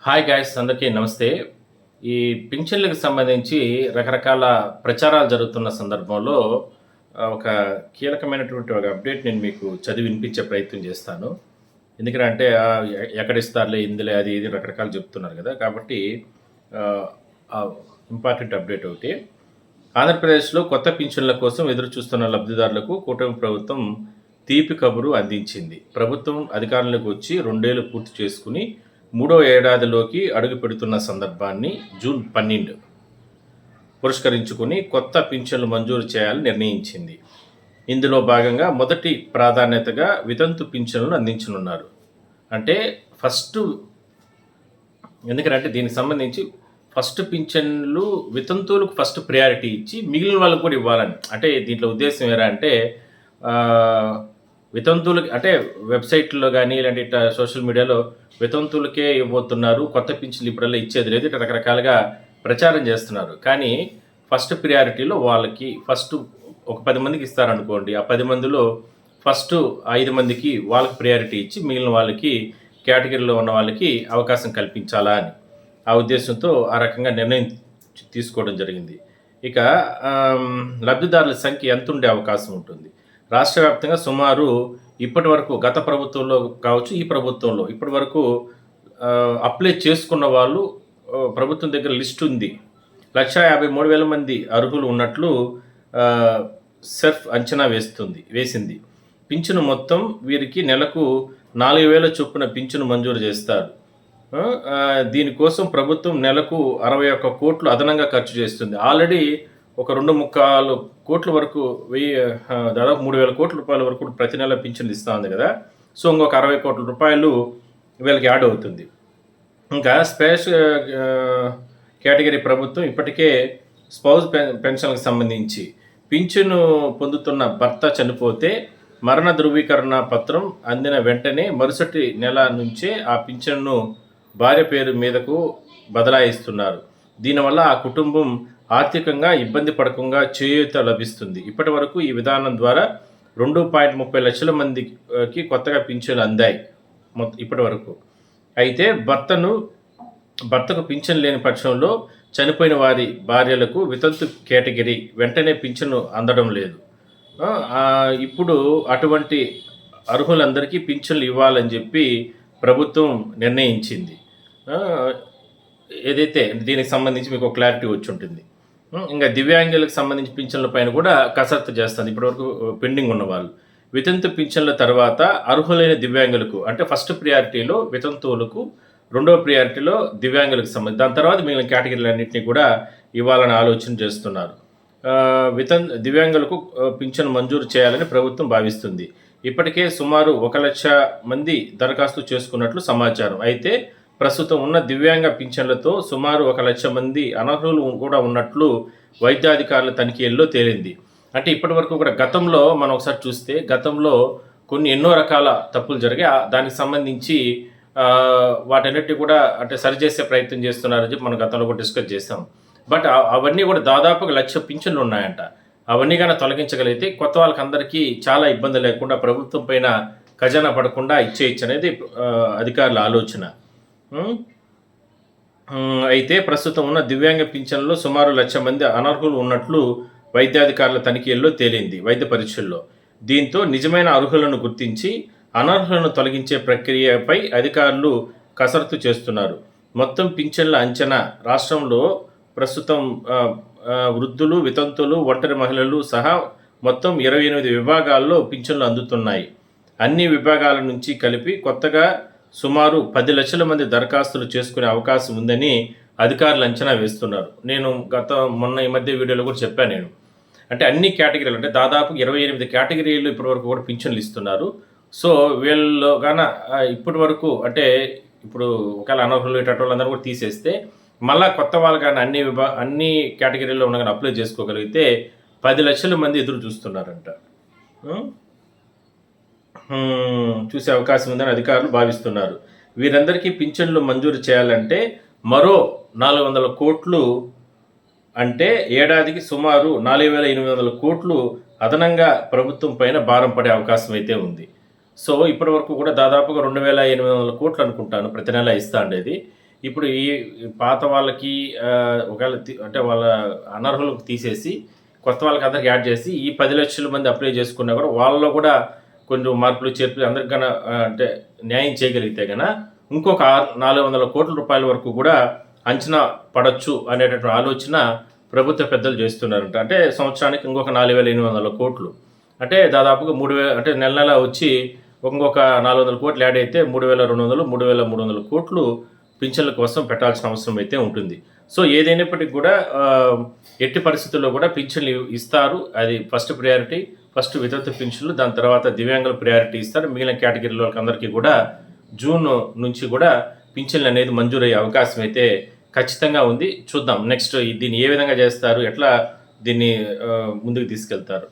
Hi guys అందరికీ నమస్తే. ఈ పింఛన్లకు సంబంధించి రకరకాల ప్రచారాలు జరుగుతున్న సందర్భంలో ఒక కీలకమైనటువంటి ఒక అప్డేట్ నేను మీకు చదివి వినిపించే ప్రయత్నం చేస్తాను. ఎందుకంటే ఎక్కడిస్తారులే ఇందులే అది ఇది రకరకాలు చెప్తున్నారు కదా! కాబట్టి ఇంపార్టెంట్ అప్డేట్ ఒకటి. ఆంధ్రప్రదేశ్‌లో కొత్త పింఛన్ల కోసం ఎదురు చూస్తున్న లబ్ధిదారులకు కూటమి ప్రభుత్వం తీపి కబురు అందించింది. ప్రభుత్వం అధికారంలోకి వచ్చి 2 ఏళ్లు పూర్తి చేసుకుని మూడో ఏడాదిలోకి అడుగుపెడుతున్న సందర్భాన్ని జూన్ 12 పురస్కరించుకుని కొత్త పింఛన్లు మంజూరు చేయాలని నిర్ణయించింది. ఇందులో భాగంగా మొదటి ప్రాధాన్యతగా వితంతు పింఛన్లను అందించనున్నారు. అంటే ఎందుకంటే దీనికి సంబంధించి ఫస్ట్ పింఛన్లు వితంతువులకు ఫస్ట్ ప్రయారిటీ ఇచ్చి మిగిలిన వాళ్ళకు కూడా ఇవ్వాలని. అంటే దీంట్లో ఉద్దేశం ఏరా అంటే వితంతువులకి అంటే వెబ్సైట్లో కానీ ఇలాంటి సోషల్ మీడియాలో వితంతువులకే ఇవ్వబోతున్నారు, కొత్త పింఛన్లు ఇప్పుడల్లా ఇచ్చేది లేదు, ఇట్లా రకరకాలుగా ప్రచారం చేస్తున్నారు. కానీ ఫస్ట్ ప్రియారిటీలో వాళ్ళకి ఫస్ట్ ఒక 10 మందికి ఇస్తారనుకోండి, ఆ 10 మందిలో ఫస్ట్ 5 మందికి వాళ్ళకి ప్రియారిటీ ఇచ్చి మిగిలిన వాళ్ళకి కేటగిరీలో ఉన్న వాళ్ళకి అవకాశం కల్పించాలా అని ఆ ఉద్దేశంతో ఆ రకంగా నిర్ణయం తీసుకోవడం జరిగింది. ఇక లబ్ధిదారుల సంఖ్య ఎంత ఉండే అవకాశం ఉంటుంది? రాష్ట్ర వ్యాప్తంగా సుమారు ఇప్పటి వరకు గత ప్రభుత్వంలో కావచ్చు, ఈ ప్రభుత్వంలో ఇప్పటి వరకు అప్లై చేసుకున్న వాళ్ళు ప్రభుత్వం దగ్గర లిస్ట్ ఉంది. 1,53,000 మంది అర్హులు ఉన్నట్లు సెర్ఫ్ అంచనా వేసింది. పింఛను మొత్తం వీరికి నెలకు 4,000 చొప్పున పింఛను మంజూరు చేస్తారు. దీనికోసం ప్రభుత్వం నెలకు 61 కోట్లు అదనంగా ఖర్చు చేస్తుంది. ఆల్రెడీ ఒక 2,3 కోట్ల వరకు దాదాపు 3,000 కోట్ల రూపాయల వరకు ప్రతి నెల పింఛన్లు ఇస్తూ ఉంది కదా. సో ఇంకొక 60 కోట్ల రూపాయలు వీళ్ళకి యాడ్ అవుతుంది. ఇంకా స్పెషల్ కేటగిరీ ప్రభుత్వం ఇప్పటికే స్పౌజ్ పెన్షన్లకు సంబంధించి పింఛను పొందుతున్న భర్త చనిపోతే మరణ ధృవీకరణ పత్రం అందిన వెంటనే మరుసటి నెల నుంచే ఆ పింఛన్ను భార్య పేరు మీదకు బదలాయిస్తున్నారు. దీనివల్ల ఆ కుటుంబం ఆర్థికంగా ఇబ్బంది పడకుండా చేయూత లభిస్తుంది. ఇప్పటి వరకు ఈ విధానం ద్వారా 2.30 లక్షల మందికి కొత్తగా పింఛన్లు అందాయి ఇప్పటి వరకు. అయితే భర్తకు పింఛన్ లేని పక్షంలో చనిపోయిన వారి భార్యలకు వితంతు కేటగిరీ వెంటనే పింఛను అందడం లేదు. ఇప్పుడు అటువంటి అర్హులందరికీ పింఛన్లు ఇవ్వాలని చెప్పి ప్రభుత్వం నిర్ణయించింది. ఏదైతే దీనికి సంబంధించి మీకు క్లారిటీ వచ్చి ఉంటుంది. ఇంకా దివ్యాంగులకు సంబంధించి పింఛన్ల పైన కూడా కసరత్తు చేస్తుంది. ఇప్పటివరకు పెండింగ్ ఉన్న వాళ్ళు వితంతు పింఛన్ల తర్వాత అర్హులైన దివ్యాంగులకు అంటే ఫస్ట్ ప్రియారిటీలో వితంతువులకు, రెండవ ప్రియారిటీలో దివ్యాంగులకు సంబంధించి, దాని తర్వాత మిగిలిన కేటగిరీలన్నింటినీ కూడా ఇవ్వాలని ఆలోచన చేస్తున్నారు. దివ్యాంగులకు పింఛను మంజూరు చేయాలని ప్రభుత్వం భావిస్తుంది. ఇప్పటికే సుమారు 1 లక్ష మంది దరఖాస్తు చేసుకున్నట్లు సమాచారం. అయితే ప్రస్తుతం ఉన్న దివ్యాంగ పింఛన్లతో సుమారు 1 లక్ష మంది అనర్హులు కూడా ఉన్నట్లు వైద్యాధికారుల తనిఖీల్లో తేలింది. అంటే ఇప్పటి వరకు కూడా గతంలో మనం ఒకసారి చూస్తే గతంలో ఎన్నో రకాల తప్పులు జరిగాయి. దానికి సంబంధించి వాటన్నిటి కూడా అంటే సరిచేసే ప్రయత్నం చేస్తున్నారని చెప్పి మనం గతంలో కూడా డిస్కస్ చేస్తాం. బట్ అవన్నీ కూడా దాదాపుగా 1 లక్ష పింఛన్లు ఉన్నాయంట. అవన్నీ కానీ తొలగించగలిగితే కొత్త వాళ్ళకందరికీ చాలా ఇబ్బంది లేకుండా ప్రభుత్వం పైన ఖజానా పడకుండా ఇచ్చేయచ్చు అనేది అధికారుల ఆలోచన. అయితే ప్రస్తుతం ఉన్న దివ్యాంగ పింఛన్లో సుమారు 1 లక్ష మంది అనర్హులు ఉన్నట్లు వైద్యాధికారుల తనిఖీల్లో తేలింది వైద్య పరీక్షల్లో. దీంతో నిజమైన అర్హులను గుర్తించి అనర్హులను తొలగించే ప్రక్రియపై అధికారులు కసరత్తు చేస్తున్నారు. మొత్తం పింఛన్ల అంచనా రాష్ట్రంలో ప్రస్తుతం వృద్ధులు, వితంతులు, ఒంటరి మహిళలు సహా మొత్తం 28 విభాగాల్లో పింఛన్లు అందుతున్నాయి. అన్ని విభాగాల నుంచి కలిపి కొత్తగా సుమారు 10 లక్షల మంది దరఖాస్తులు చేసుకునే అవకాశం ఉందని అధికారులు అంచనా వేస్తున్నారు. నేను మొన్న ఈ మధ్య వీడియోలో కూడా చెప్పాను నేను. అంటే అన్ని కేటగిరీలు అంటే దాదాపు 28 కేటగిరీలు ఇప్పటివరకు కూడా పింఛన్లు ఇస్తున్నారు. సో వీళ్ళు ఇప్పటి వరకు అంటే ఇప్పుడు ఒకవేళ అనర్హులు ఇటోళ్ళందరూ కూడా తీసేస్తే మళ్ళీ కొత్త వాళ్ళు కానీ అన్ని కేటగిరీల్లో ఉన్న కానీ అప్లై చేసుకోగలిగితే 10 లక్షల మంది ఎదురు చూస్తున్నారంట. చూసే అవకాశం ఉందని అధికారులు భావిస్తున్నారు. వీరందరికీ పింఛన్లు మంజూరు చేయాలంటే మరో 400 కోట్లు అంటే ఏడాదికి సుమారు 4,800 కోట్లు అదనంగా ప్రభుత్వం పైన భారం పడే అవకాశం అయితే ఉంది. సో ఇప్పటి వరకు కూడా దాదాపుగా 2,800 కోట్లు అనుకుంటాను ప్రతి నెల ఇస్తా ఉండేది. ఇప్పుడు ఈ పాత వాళ్ళకి ఒకవేళ అంటే వాళ్ళ అనర్హులకు తీసేసి కొత్త వాళ్ళకి అందరికి యాడ్ చేసి ఈ 10,00,000 మంది అప్లై చేసుకున్నా కూడా వాళ్ళలో కూడా కొంచెం మార్పులు చేర్పులు అందరికి కన్నా అంటే న్యాయం చేయగలిగితే కన్నా ఇంకొక 400 కోట్ల రూపాయల వరకు కూడా అంచనా పడొచ్చు అనేటటువంటి ఆలోచన ప్రభుత్వ పెద్దలు చేస్తున్నారంట. అంటే సంవత్సరానికి ఇంకొక 4,800 కోట్లు, అంటే దాదాపుగా 3,000, అంటే నెల నెల వచ్చి ఇంకొక 400 కోట్లు యాడ్ అయితే 3,200, 3,300 కోట్లు పింఛన్ల కోసం పెట్టాల్సిన అవసరం అయితే ఉంటుంది. సో ఏదైనప్పటికీ కూడా ఎట్టి పరిస్థితుల్లో కూడా పింఛన్లు ఇస్తారు. అది ఫస్ట్ ప్రియారిటీ. ఫస్ట్ వితంతు పింఛన్లు, దాని తర్వాత దివ్యాంగుల ప్రియారిటీ ఇస్తారు. మిగిలిన కేటగిరీల వాళ్ళకి అందరికీ కూడా జూన్ నుంచి కూడా పింఛన్లు అనేది మంజూరయ్యే అవకాశం అయితే ఖచ్చితంగా ఉంది. చూద్దాం నెక్స్ట్ దీన్ని ఏ విధంగా చేస్తారు, ఎట్లా దీన్ని ముందుకు తీసుకెళ్తారు.